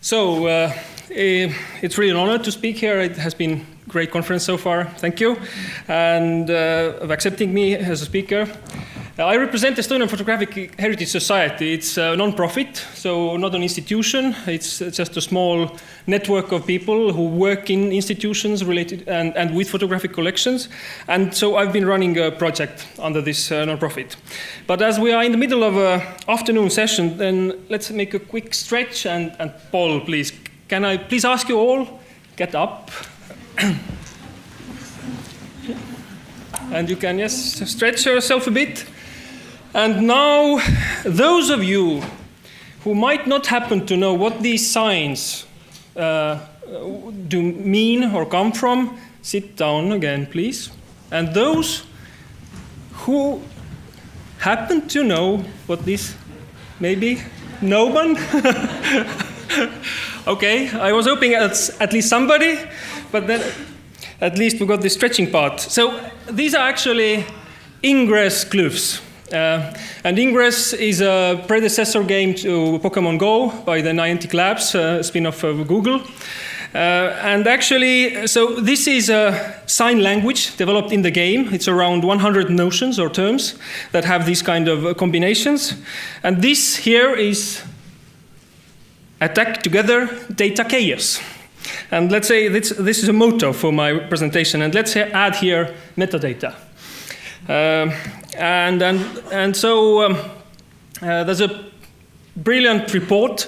So it's really an honor to speak here. It has been a great conference so far. Thank you. And of accepting me as a speaker. I represent Estonian Photographic Heritage Society. It's a non-profit, so not an institution. It's just a small network of people who work in institutions related and with photographic collections. And so I've been running a project under this non-profit. But as we are in the middle of an afternoon session, then let's make a quick stretch. And Paul, please, can I please ask you all, get up. And you can, yes, stretch yourself a bit. And now, those of you who might not happen to know what these signs do mean or come from, sit down again, please. And those who happen to know what this may be, no one? Okay, I was hoping at least somebody, but then at least we got the stretching part. So these are actually ingress glyphs. And Ingress is a predecessor game to Pokemon Go by the Niantic Labs, spin-off of Google. And actually, so this is a sign language developed in the game. It's around 100 notions or terms that have these kind of combinations. And this here is attack together data chaos. And let's say this is a motto for my presentation. And let's add here metadata. And so there's a brilliant report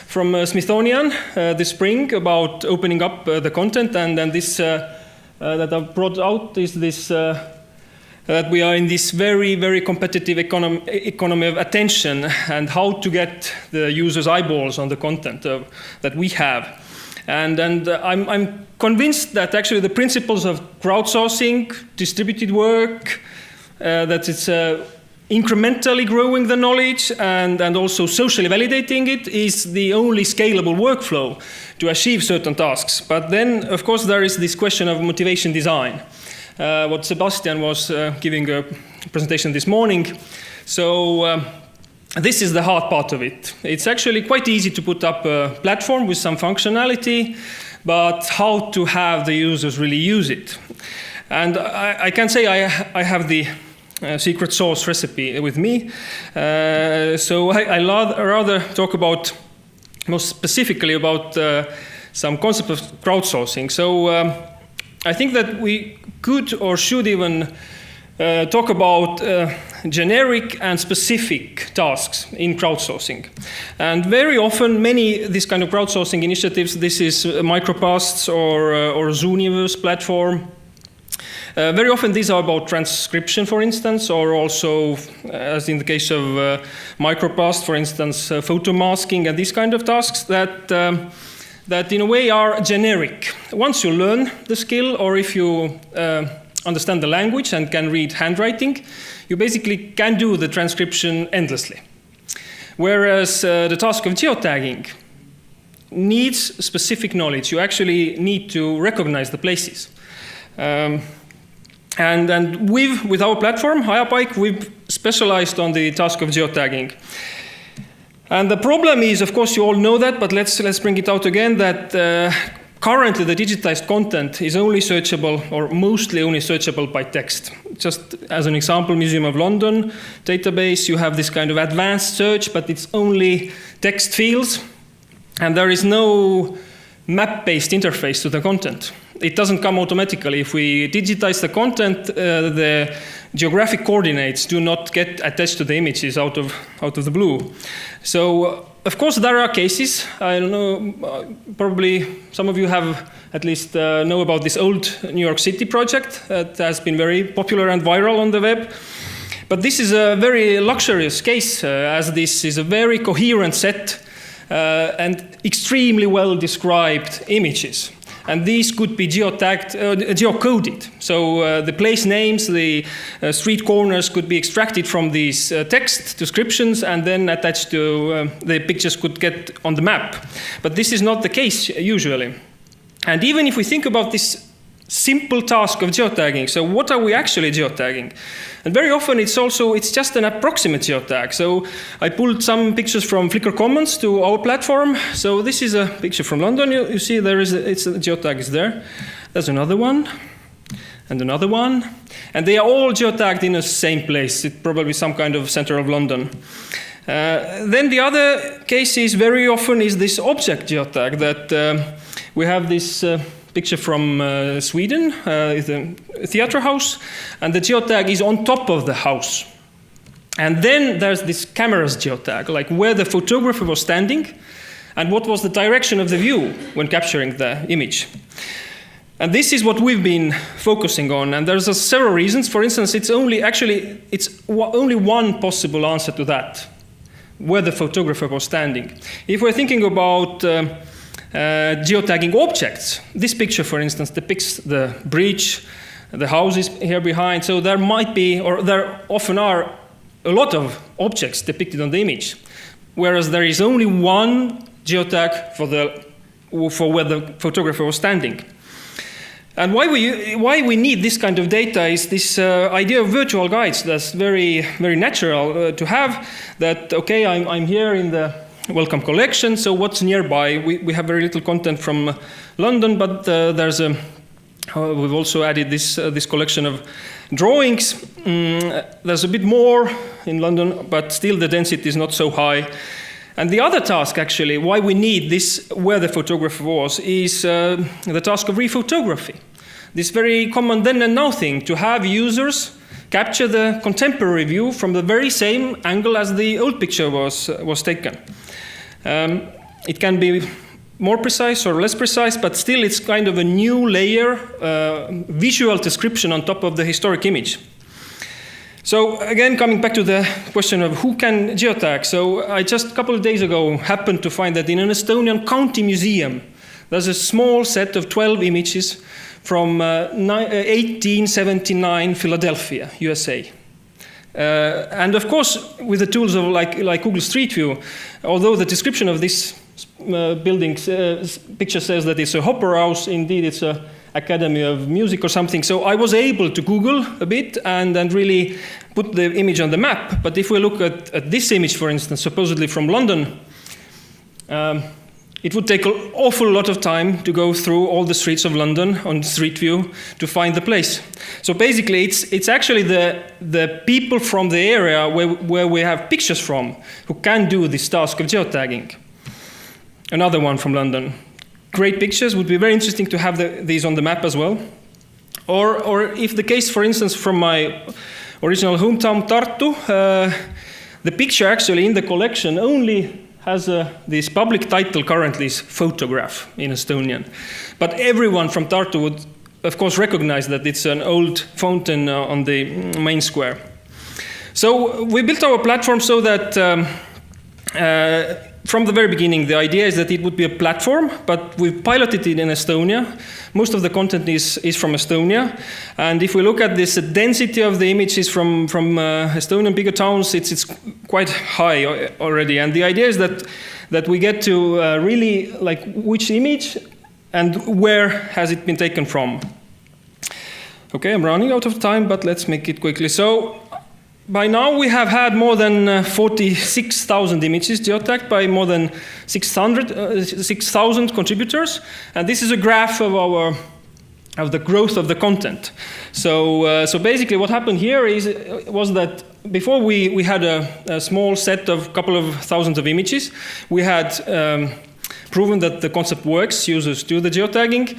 from Smithsonian this spring about opening up the content, and then this that I've brought out is this that we are in this very, very competitive economy of attention and how to get the user's eyeballs on the content that we have. And I'm convinced that actually the principles of crowdsourcing, distributed work, that it's incrementally growing the knowledge and also socially validating it is the only scalable workflow to achieve certain tasks. But then, of course, there is this question of motivation design, what Sebastian was giving a presentation this morning. So this is the hard part of it. It's actually quite easy to put up a platform with some functionality, but how to have the users really use it. And I can say I have the secret sauce recipe with me. So I rather talk about, most specifically about some concept of crowdsourcing. So I think that we could or should even talk about generic and specific tasks in crowdsourcing. And very often, this kind of crowdsourcing initiatives, this is Micropasts or Zooniverse platform. Very often these are about transcription, for instance, or also, as in the case of Micropast, for instance, photo masking and these kind of tasks that in a way are generic. Once you learn the skill, or if you understand the language and can read handwriting, you basically can do the transcription endlessly. Whereas the task of geotagging needs specific knowledge. You actually need to recognize the places. And with our platform, Ajapaik, we've specialized on the task of geotagging. And the problem is, of course, you all know that, but let's bring it out again, that currently the digitized content is only searchable, or mostly only searchable by text. Just as an example, Museum of London database, you have this kind of advanced search, but it's only text fields, and there is no map-based interface to the content. It doesn't come automatically. If we digitize the content, the geographic coordinates do not get attached to the images out of the blue. So, of course, there are cases. I don't know, probably some of you have at least know about this old New York City project that has been very popular and viral on the web. But this is a very luxurious case, as this is a very coherent set and extremely well described images. And these could be geotagged, geocoded. So the place names, the street corners could be extracted from these text descriptions and then attached to the pictures could get on the map. But this is not the case usually. And even if we think about this simple task of geotagging. So what are we actually geotagging? And very often it's just an approximate geotag. So I pulled some pictures from Flickr Commons to our platform. So this is a picture from London. You see the geotag is there. There's another one and another one. And they are all geotagged in the same place. It's probably some kind of center of London. Then the other case is very often is this object geotag that we have this picture from Sweden, it's a theater house, and the geotag is on top of the house. And then there's this camera's geotag, like where the photographer was standing and what was the direction of the view when capturing the image. And this is what we've been focusing on, and there's several reasons. For instance, it's only one possible answer to that, where the photographer was standing. If we're thinking about geotagging objects, this picture, for instance, depicts the bridge, the houses here behind, so there might be, or there often are, a lot of objects depicted on the image, whereas there is only one geotag for where the photographer was standing. And why we need this kind of data is this idea of virtual guides. That's very, very natural to have. That, okay, I'm here in the Welcome collection, so what's nearby? We have very little content from London, but we've also added this collection of drawings. There's a bit more in London, but still the density is not so high. And the other task, actually, why we need this where the photographer was, is the task of rephotography. This very common then and now thing, to have users capture the contemporary view from the very same angle as the old picture was taken. It can be more precise or less precise, but still it's kind of a new layer, visual description on top of the historic image. So again, coming back to the question of who can geotag. So I just a couple of days ago happened to find that in an Estonian county museum, there's a small set of 12 images from 1879 Philadelphia, USA. And of course, with the tools of like Google Street View, although the description of this building picture says that it's a opera house, indeed it's an academy of music or something. So I was able to Google a bit and really put the image on the map. But if we look at this image, for instance, supposedly from London, it would take an awful lot of time to go through all the streets of London on Street View to find the place. So basically, it's actually the people from the area where we have pictures from who can do this task of geotagging. Another one from London. Great pictures, would be very interesting to have these on the map as well. Or if the case, for instance, from my original hometown, Tartu, the picture actually in the collection only has this public title currently is photograph in Estonian. But everyone from Tartu would, of course, recognize that it's an old fountain on the main square. So we built our platform so that from the very beginning, the idea is that it would be a platform, but we've piloted it in Estonia. Most of the content is from Estonia. And if we look at this density of the images from Estonian bigger towns, it's quite high already. And the idea is that we get to really like which image and where has it been taken from. Okay, I'm running out of time, but let's make it quickly. So by now we have had more than 46,000 images geotagged by more than 6,000 contributors, and this is a graph of the growth of the content. So basically, what happened here was that before we had a small set of couple of thousands of images, we had proven that the concept works. Users do the geotagging.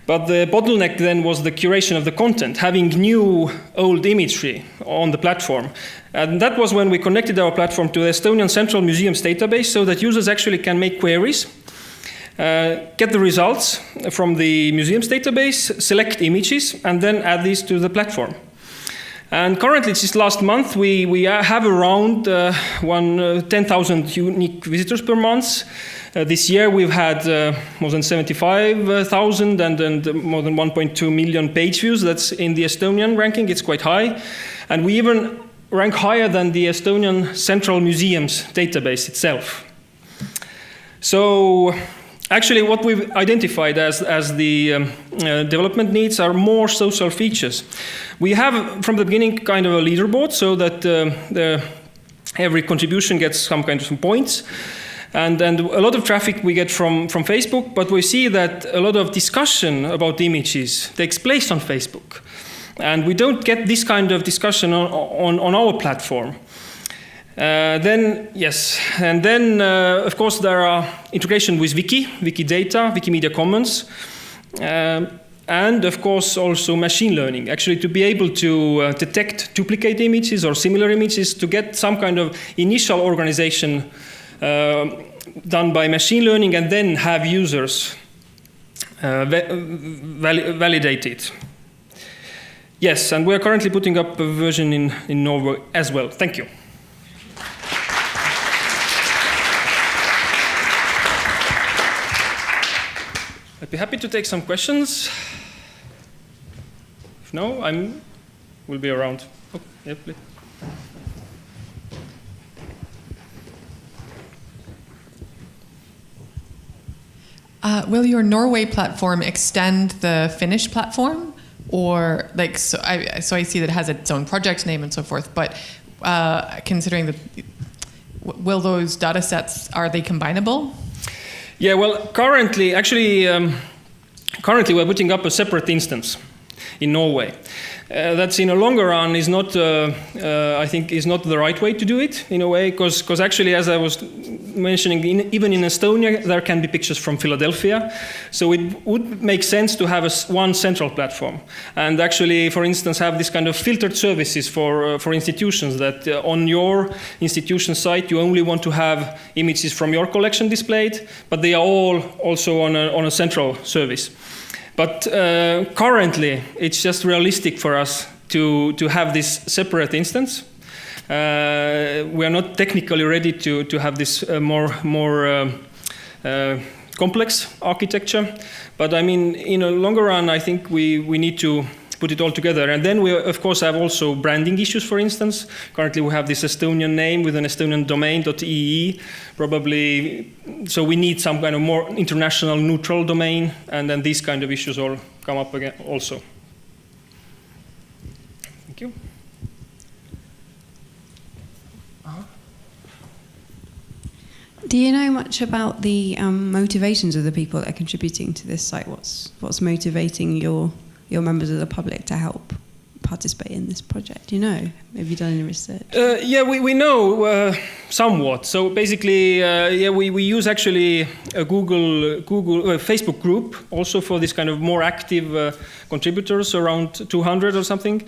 But the bottleneck then was the curation of the content, having new old imagery on the platform. And that was when we connected our platform to the Estonian Central Museums database so that users actually can make queries, get the results from the museums database, select images, and then add these to the platform. And currently, just last month, we have around 10,000 unique visitors per month. This year, we've had more than 75,000 and more than 1.2 million page views. That's in the Estonian ranking. It's quite high. And we even rank higher than the Estonian Central Museums database itself. So actually, what we've identified as the development needs are more social features. We have, from the beginning, kind of a leaderboard so that every contribution gets some kind of points. And a lot of traffic we get from Facebook, but we see that a lot of discussion about images takes place on Facebook. And we don't get this kind of discussion on our platform. Then, yes, and then, of course, there are integration with wiki, wikidata, Wikimedia Commons, and, of course, also machine learning, actually to be able to detect duplicate images or similar images, to get some kind of initial organization done by machine learning, and then have users validate it. Yes, and we're currently putting up a version in Norway as well. Thank you. I'd be happy to take some questions. If no, will be around. Oh, yeah, please. Will your Norway platform extend the Finnish platform, or like so I see that it has its own project name and so forth, but considering that, will those data sets, are they combinable? Yeah, well, currently we're putting up a separate instance in Norway. That's in a longer run is not, I think, is not the right way to do it in a way, because actually, as I was mentioning, even in Estonia, there can be pictures from Philadelphia. So it would make sense to have one central platform, and actually, for instance, have this kind of filtered services for institutions that on your institution site you only want to have images from your collection displayed, but they are all also on a central service. But currently, it's just realistic for us to have this separate instance. We are not technically ready to have this more complex architecture. But I mean, in a longer run, I think we need to put it all together. And then we, of course, have also branding issues, for instance. Currently, we have this Estonian name with an Estonian domain, .ee, probably. So we need some kind of more international neutral domain, and then these kind of issues all come up again also. Thank you. Do you know much about the motivations of the people that are contributing to this site? What's motivating your members of the public to help participate in this project? Do you know? Have you done any research? Yeah, we know somewhat. So basically, yeah, we use actually a Facebook group also for this kind of more active contributors, around 200 or something.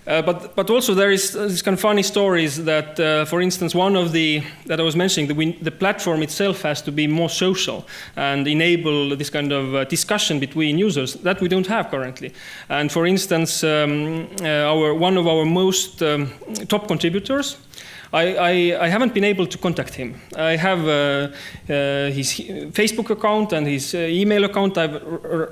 But also there is this kind of funny stories that, for instance, one of that I was mentioning, the platform itself has to be more social and enable this kind of discussion between users that we don't have currently. And for instance, one of our most top contributors, I haven't been able to contact him. I have his Facebook account and his email account. I've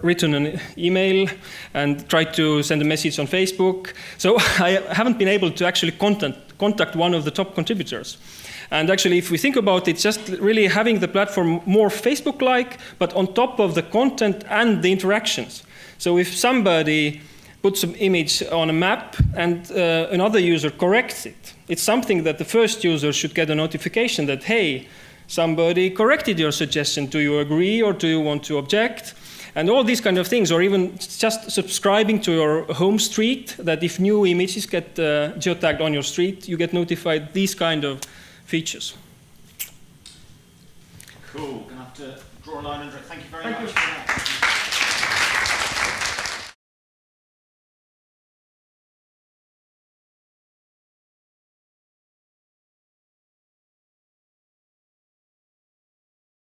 written an email and tried to send a message on Facebook. So I haven't been able to actually contact one of the top contributors. And actually, if we think about it, just really having the platform more Facebook-like, but on top of the content and the interactions. So if somebody puts an image on a map and another user corrects it, it's something that the first user should get a notification that, hey, somebody corrected your suggestion. Do you agree or do you want to object? And all these kind of things, or even just subscribing to your home street, that if new images get geotagged on your street, you get notified, these kind of features. Cool. Going to have to draw a line under it. Thank you very much for that.